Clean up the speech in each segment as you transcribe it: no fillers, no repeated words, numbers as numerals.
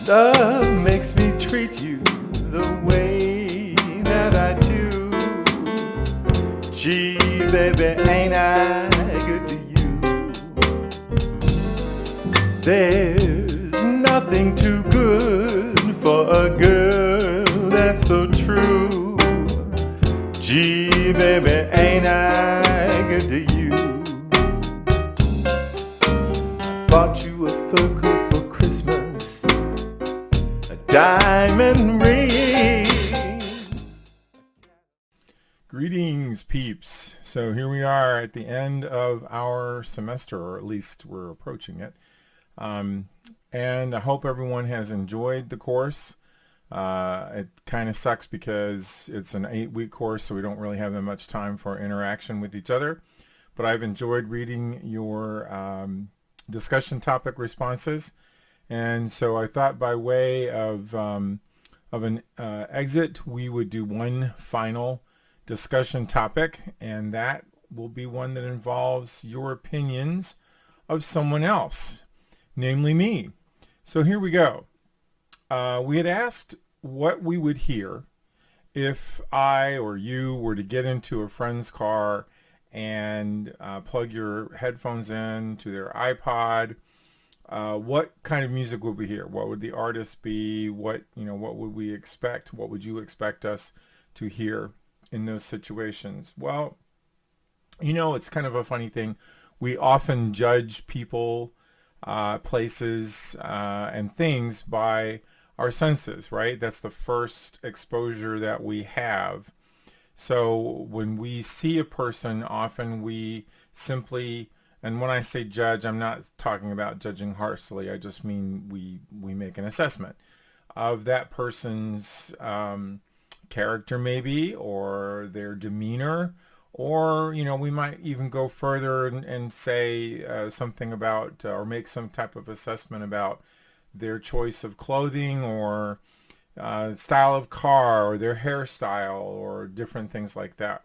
Love makes me treat you the way that I do. Gee, baby, ain't I good to you? There's nothing too good for a girl that's so true. Gee, baby, ain't I good to you? Bought you a fur coat for Christmas, a diamond ring. Greetings, peeps. So here we are at the end of our semester, or at least we're approaching it. And I hope everyone has enjoyed the course. It kind of sucks because it's an 8-week course, so we don't really have that much time for interaction with each other. But I've enjoyed reading your discussion topic responses. And so I thought by way of an exit, we would do one final discussion topic, and that will be one that involves your opinions of someone else, namely me. So here we go. We had asked what we would hear if I or you were to get into a friend's car and plug your headphones in to their iPod. What kind of music would we hear? What would the artist be? What would we expect? What would you expect us to hear in those situations? Well, it's kind of a funny thing. We often judge people, places, and things by our senses, right? That's the first exposure that we have. So when we see a person, often we simply, and when I say judge, I'm not talking about judging harshly. I just mean we make an assessment of that person's character maybe, or their demeanor, or we might even go further and say something about or make some type of assessment about their choice of clothing, or style of car, or their hairstyle, or different things like that.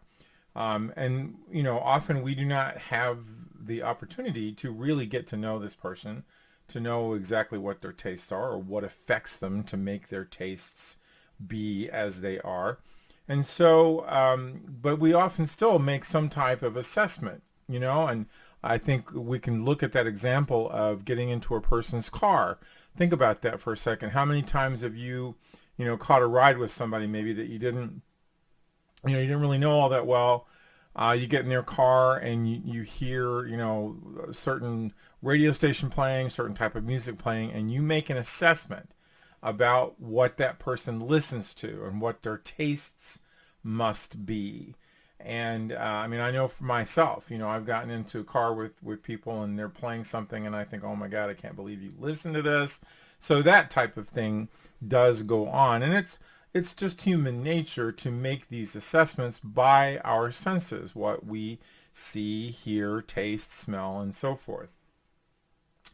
And often we do not have the opportunity to really get to know this person, to know exactly what their tastes are or what affects them to make their tastes be as they are. And so, but we often still make some type of assessment, and I think we can look at that example of getting into a person's car. Think about that for a second. How many times have you, caught a ride with somebody maybe that you didn't really know all that well? You get in their car and you hear, a certain radio station playing, certain type of music playing, and you make an assessment about what that person listens to and what their tastes must be. And I know for myself, I've gotten into a car with people and they're playing something and I think, oh my God, I can't believe you listen to this. So that type of thing does go on. And it's just human nature to make these assessments by our senses, what we see, hear, taste, smell, and so forth.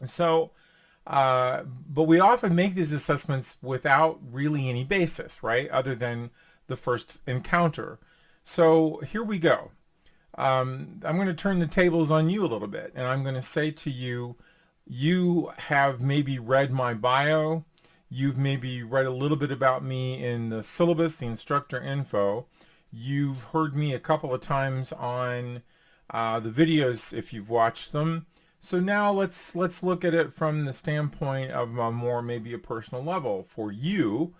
So, but we often make these assessments without really any basis, right? Other than the first encounter. So here we go. I'm going to turn the tables on you a little bit, and I'm going to say to you, you have maybe read my bio. You've maybe read a little bit about me in the syllabus, the instructor info. You've heard me a couple of times on the videos if you've watched them. So now let's look at it from the standpoint of a more maybe a personal level. For you,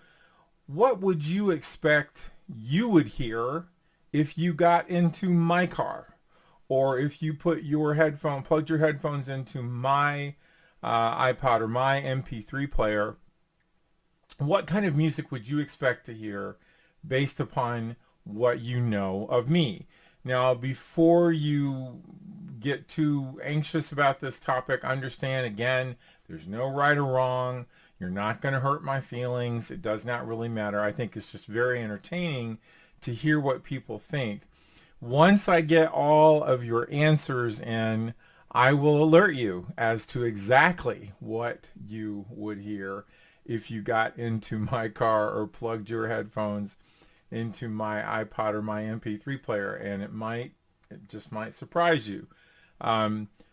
what would you expect you would hear if you got into my car, or if you plugged your headphones into my iPod or my MP3 player? What kind of music would you expect to hear based upon what you know of me? Now, before you get too anxious about this topic, understand, again, there's no right or wrong. You're not going to hurt my feelings. It does not really matter. I think it's just very entertaining to hear what people think. Once I get all of your answers in, I will alert you as to exactly what you would hear if you got into my car or plugged your headphones into my iPod or my MP3 player, and it just might surprise you.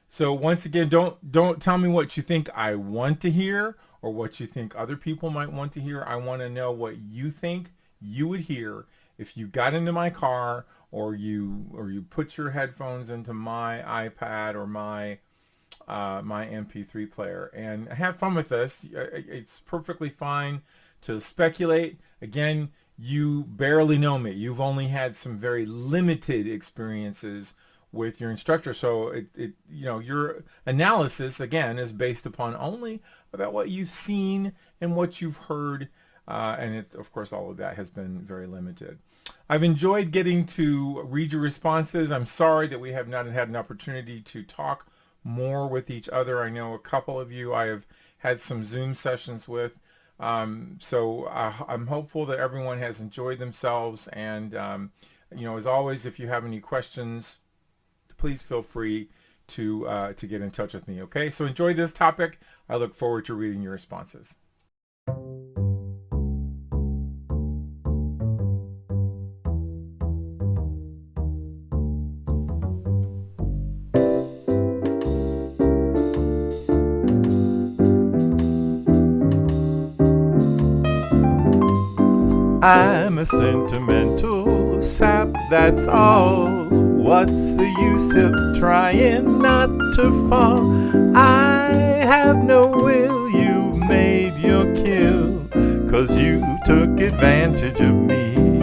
So once again, don't tell me what you think I want to hear or what you think other people might want to hear. I want to know what you think you would hear if you got into my car, or you put your headphones into my iPad or my MP3 player, and have fun with this. It's perfectly fine to speculate. Again, you barely know me. You've only had some very limited experiences with your instructor, so your analysis again is based upon only about what you've seen and what you've heard, and of course all of that has been very limited. I've enjoyed getting to read your responses. I'm sorry that we have not had an opportunity to talk more with each other. I know a couple of you I have had some Zoom sessions with, so I'm hopeful that everyone has enjoyed themselves, and as always, if you have any questions, please feel free to get in touch with me. Okay, so enjoy this topic. I look forward to reading your responses. I'm a sentimental sap, that's all. What's the use of trying not to fall? I have no will, you've made your kill, 'cause you took advantage of me.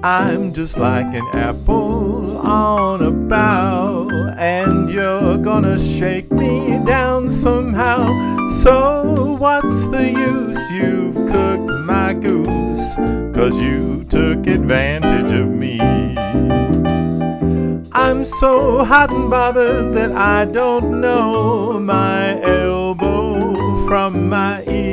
I'm just like an apple on a bough, and you're gonna shake me down somehow. So what's the use? You've cooked my goose, 'cause you took advantage of me. I'm so hot and bothered that I don't know my elbow from my ear.